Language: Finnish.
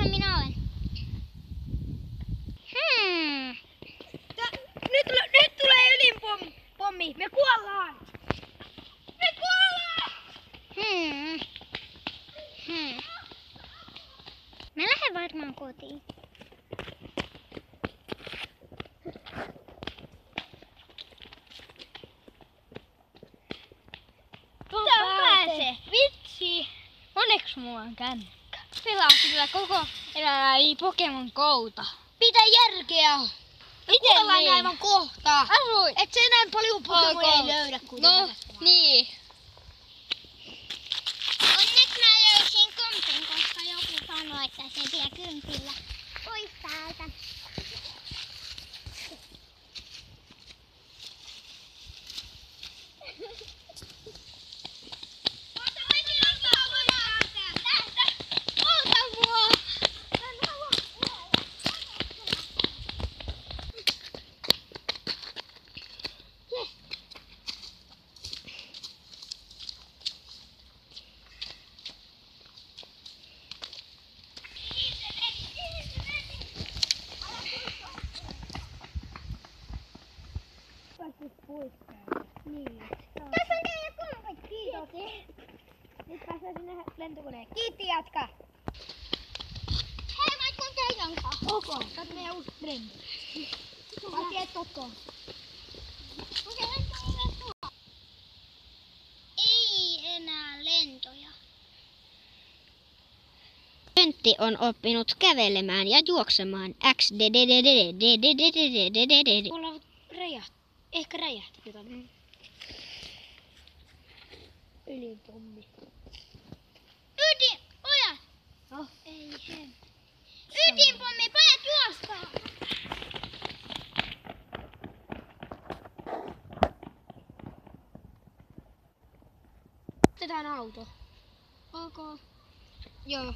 minä olen. Nyt tulee ydinpommi. Me kuollaan. Me kuollaan. Mä lähden varmaan kotiin. Pääse. Vitsi. Onneksi mulla on kännykkä. Pelaa sillä koko elämää Pokemon Gouta. Pitää järkeä. Miten Kuollaan niin? aivan kohta. Asuin. Et sä enää paljon Pokemonia löydä kuitenkaan. No, niin. Onneksi mä löysin kympin, koska joku sanoi, että se vie kympillä pois täältä. Niin. Tässä on teidän kumpit. Kiitos. Nyt pääsee sinne lentokoneen. Kiitti jatka. Hei, mä tuun teidän kanssa. Ok, katso meidän uusi trendi. Mä tiedät tottoon. Ei enää lentoja. Pöntti on oppinut kävelemään ja juoksemaan. Olla räjäht. Ehkä räjähti jotain. Ydinpommi. Pojat! No. Ei he. Ydinpommi, pojat juoskaa! Otetaan auto. Ok. Joo.